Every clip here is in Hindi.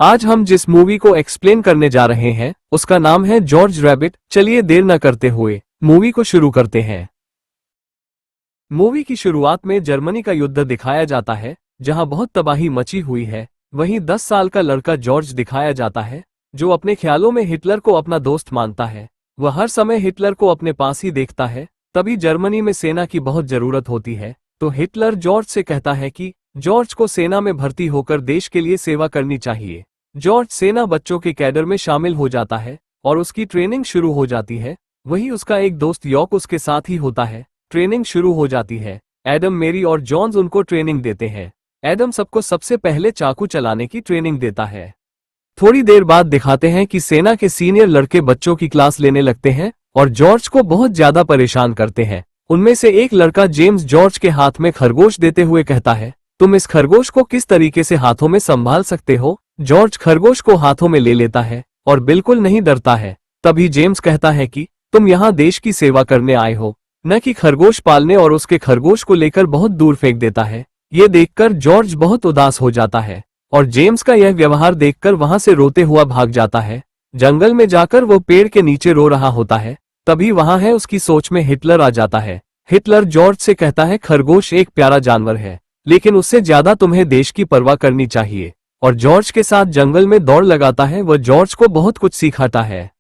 आज हम जिस मूवी को एक्सप्लेन करने जा रहे हैं उसका नाम है जॉर्ज रैबिट। चलिए देर न करते हुए मूवी को शुरू करते हैं। मूवी की शुरुआत में जर्मनी का युद्ध दिखाया जाता है जहां बहुत तबाही मची हुई है। वहीं 10 साल का लड़का जॉर्ज दिखाया जाता है जो अपने ख्यालों में हिटलर को अपना दोस्त मानता है। वह हर समय हिटलर को अपने पास ही देखता है। तभी जर्मनी में सेना की बहुत जरूरत होती है तो हिटलर जॉर्ज से कहता है कि जॉर्ज को सेना में भर्ती होकर देश के लिए सेवा करनी चाहिए। जॉर्ज सेना बच्चों के कैडर में शामिल हो जाता है और उसकी ट्रेनिंग शुरू हो जाती है। वहीं उसका एक दोस्त यॉर्क उसके साथ ही होता है। ट्रेनिंग शुरू हो जाती है। एडम, मेरी और जॉन्स उनको ट्रेनिंग देते हैं। एडम सबको सबसे पहले चाकू चलाने की ट्रेनिंग देता है। थोड़ी देर बाद दिखाते हैं कि सेना के सीनियर लड़के बच्चों की क्लास लेने लगते हैं और जॉर्ज को बहुत ज्यादा परेशान करते हैं। उनमें से एक लड़का जेम्स जॉर्ज के हाथ में खरगोश देते हुए कहता है, तुम इस खरगोश को किस तरीके से हाथों में संभाल सकते हो? जॉर्ज खरगोश को हाथों में ले लेता है और बिल्कुल नहीं डरता है। तभी जेम्स कहता है कि तुम यहाँ देश की सेवा करने आए हो, न कि खरगोश पालने, और उसके खरगोश को लेकर बहुत दूर फेंक देता है। ये देखकर जॉर्ज बहुत उदास हो जाता है और जेम्स का यह व्यवहार देखकर वहां से रोते हुआ भाग जाता है। जंगल में जाकर वो पेड़ के नीचे रो रहा होता है। तभी वहां है उसकी सोच में हिटलर आ जाता है। हिटलर जॉर्ज से कहता है, खरगोश एक प्यारा जानवर है लेकिन उससे ज्यादा तुम्हें देश की परवाह करनी चाहिए, और जॉर्ज के साथ जंगल में दौड़ लगाता है। वह जॉर्ज को बहुत कुछ सिखाता है।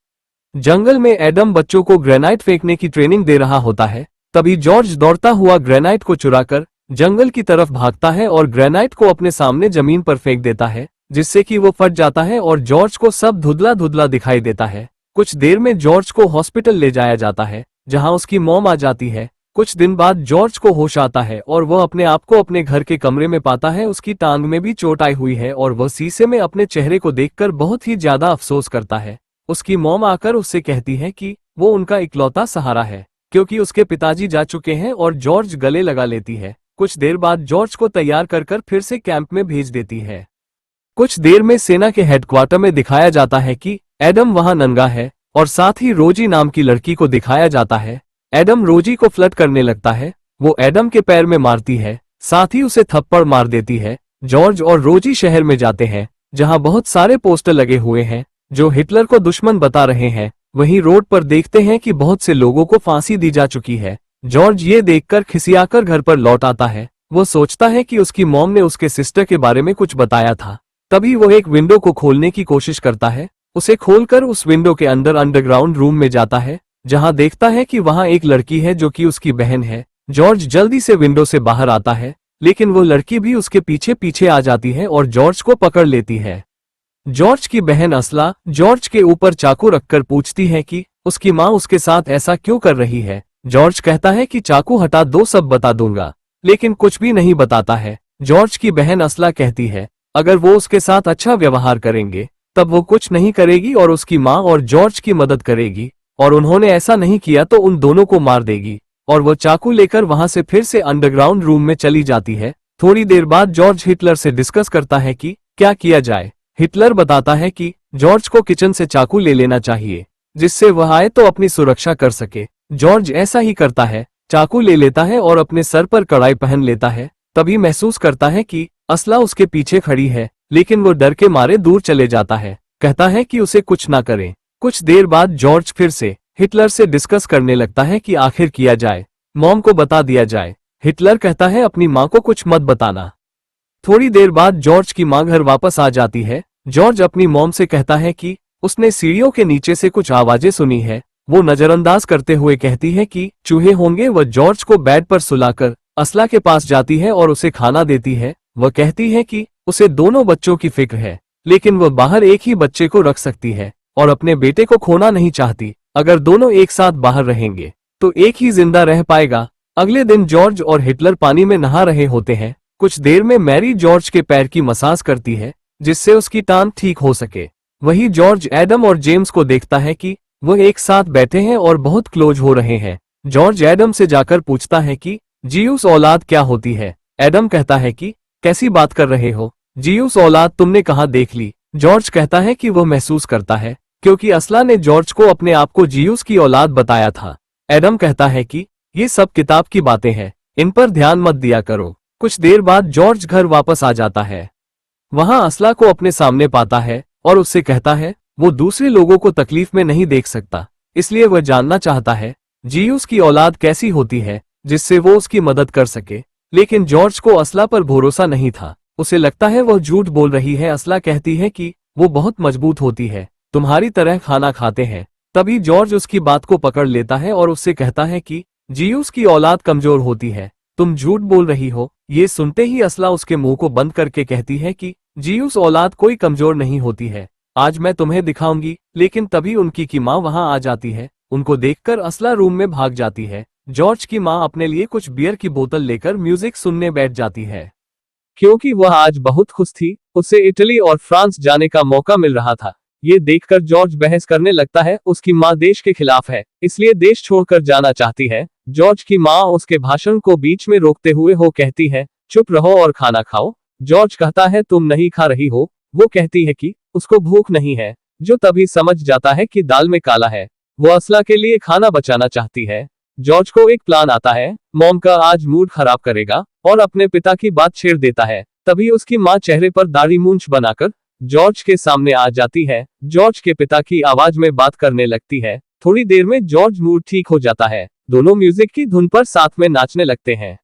जंगल में एडम बच्चों को ग्रेनाइट फेंकने की ट्रेनिंग दे रहा होता है। तभी जॉर्ज दौड़ता हुआ ग्रेनाइट को चुराकर जंगल की तरफ भागता है और ग्रेनाइट को अपने सामने जमीन पर फेंक देता है जिससे कि वो फट जाता है और जॉर्ज को सब धुंधला धुंधला दिखाई देता है। कुछ देर में जॉर्ज को हॉस्पिटल ले जाया जाता है जहां उसकी मॉम आ जाती है। कुछ दिन बाद जॉर्ज को होश आता है और वह अपने आप को अपने घर के कमरे में पाता है। उसकी टांग में भी चोट आई हुई है और वह शीशे में अपने चेहरे को देखकर बहुत ही ज्यादा अफसोस करता है। उसकी मॉम आकर उससे कहती है कि वो उनका इकलौता सहारा है क्योंकि उसके पिताजी जा चुके हैं, और जॉर्ज गले लगा लेती है। कुछ देर बाद जॉर्ज को तैयार कर फिर से कैंप में भेज देती है। कुछ देर में सेना के हेडक्वार्टर में दिखाया जाता है कि एडम वहां नंगा है और साथ ही रोजी नाम की लड़की को दिखाया जाता है। एडम रोजी को फ्लर्ट करने लगता है। वो एडम के पैर में मारती है, साथ ही उसे थप्पड़ मार देती है। जॉर्ज और रोजी शहर में जाते हैं जहां बहुत सारे पोस्टर लगे हुए हैं जो हिटलर को दुश्मन बता रहे हैं। वहीं रोड पर देखते हैं कि बहुत से लोगों को फांसी दी जा चुकी है। जॉर्ज ये देखकर खिसियाकर घर पर लौट आता है। वो सोचता है कि उसकी मॉम ने उसके सिस्टर के बारे में कुछ बताया था। तभी वो एक विंडो को खोलने की कोशिश करता है। उसे खोलकर उस विंडो के अंदर अंडरग्राउंड रूम में जाता है जहां देखता है कि वहां एक लड़की है जो कि उसकी बहन है। जॉर्ज जल्दी से विंडो से बाहर आता है लेकिन वो लड़की भी उसके पीछे पीछे आ जाती है और जॉर्ज को पकड़ लेती है। जॉर्ज की बहन असला जॉर्ज के ऊपर चाकू रखकर पूछती है कि उसकी माँ उसके साथ ऐसा क्यों कर रही है। जॉर्ज कहता है कि चाकू हटा दो, सब बता दूंगा, लेकिन कुछ भी नहीं बताता है। जॉर्ज की बहन असला कहती है अगर वो उसके साथ अच्छा व्यवहार करेंगे तब वो कुछ नहीं करेगी और उसकी माँ और जॉर्ज की मदद करेगी, और उन्होंने ऐसा नहीं किया तो उन दोनों को मार देगी। और वो चाकू लेकर वहां से फिर से अंडरग्राउंड रूम में चली जाती है। थोड़ी देर बाद जॉर्ज हिटलर से डिस्कस करता है कि क्या किया जाए। हिटलर बताता है कि जॉर्ज को किचन से चाकू ले लेना चाहिए जिससे वह आए तो अपनी सुरक्षा कर सके। जॉर्ज ऐसा ही करता है, चाकू ले लेता है और अपने सर पर कड़ाई पहन लेता है। तभी महसूस करता है कि असला उसके पीछे खड़ी है लेकिन वो डर के मारे दूर चले जाता है। कहता है कि उसे कुछ ना करे। कुछ देर बाद जॉर्ज फिर से हिटलर से डिस्कस करने लगता है कि आखिर किया जाए। मॉम को बता दिया जाए। हिटलर कहता है अपनी माँ को कुछ मत बताना। थोड़ी देर बाद जॉर्ज की माँ घर वापस आ जाती है। जॉर्ज अपनी मॉम से कहता है कि उसने सीढ़ियों के नीचे से कुछ आवाजें सुनी है। वो नजरअंदाज करते हुए कहती है कि चूहे होंगे। वह जॉर्ज को बेड पर सुलाकर असला के पास जाती है और उसे खाना देती है। वह कहती है कि उसे दोनों बच्चों की फिक्र है लेकिन वह बाहर एक ही बच्चे को रख सकती है और अपने बेटे को खोना नहीं चाहती। अगर दोनों एक साथ बाहर रहेंगे तो एक ही जिंदा रह पाएगा। अगले दिन जॉर्ज और हिटलर पानी में नहा रहे होते हैं। कुछ देर में मैरी जॉर्ज के पैर की मसाज करती है जिससे उसकी टांग ठीक हो सके। वहीं जॉर्ज एडम और जेम्स को देखता है कि वह एक साथ बैठे हैं और बहुत क्लोज हो रहे हैं। जॉर्ज एडम से जाकर पूछता है कि जीउस औलाद क्या होती है। एडम कहता है कि कैसी बात कर रहे हो, जीउस औलाद तुमने कहाँ देख ली। जॉर्ज कहता है कि वह महसूस करता है क्योंकि असला ने जॉर्ज को अपने आप को जीउस की औलाद बताया था। एडम कहता है कि ये सब किताब की बातें हैं, इन पर ध्यान मत दिया करो। कुछ देर बाद जॉर्ज घर वापस आ जाता है। वहां असला को अपने सामने पाता है और उससे कहता है वो दूसरे लोगों को तकलीफ में नहीं देख सकता, इसलिए वह जानना चाहता है जीयूस की औलाद कैसी होती है जिससे वो उसकी मदद कर सके। लेकिन जॉर्ज को असला पर भरोसा नहीं था, उसे लगता है वह झूठ बोल रही है। असला कहती है कि वो बहुत मजबूत होती है, तुम्हारी तरह खाना खाते हैं। तभी जॉर्ज उसकी बात को पकड़ लेता है और उससे कहता है कि जीयूस की औलाद कमजोर होती है, तुम झूठ बोल रही हो। ये सुनते ही असला उसके मुंह को बंद करके कहती है कि जीयूस औलाद कोई कमजोर नहीं होती है, आज मैं तुम्हें दिखाऊंगी। लेकिन तभी उनकी की माँ वहां आ जाती है, उनको देखकर असला रूम में भाग जाती है। जॉर्ज की माँ अपने लिए कुछ बियर की बोतल लेकर म्यूजिक सुनने बैठ जाती है। क्योंकि वह आज बहुत खुश थी, उसे इटली और फ्रांस जाने का मौका मिल रहा था। ये देखकर जॉर्ज बहस करने लगता है, उसकी माँ देश के खिलाफ है, इसलिए देश छोड़कर जाना चाहती है। जॉर्ज की माँ उसके भाषण को बीच में रोकते हुए कहती है, चुप रहो और खाना खाओ। जॉर्ज कहता है, तुम नहीं खा रही हो। वो कहती है कि उसको भूख नहीं है, जो तभी समझ जाता है कि दाल में काला है। वो असला के लिए खाना बचाना चाहती है। जॉर्ज को एक प्लान आता है, मॉम का आज मूड खराब करेगा और अपने पिता की बात छेड़ देता है। तभी उसकी माँ चेहरे पर दाढ़ी मूंछ बनाकर जॉर्ज के सामने आ जाती है। जॉर्ज के पिता की आवाज में बात करने लगती है। थोड़ी देर में जॉर्ज मूड ठीक हो जाता है, दोनों म्यूजिक की धुन पर साथ में नाचने लगते हैं।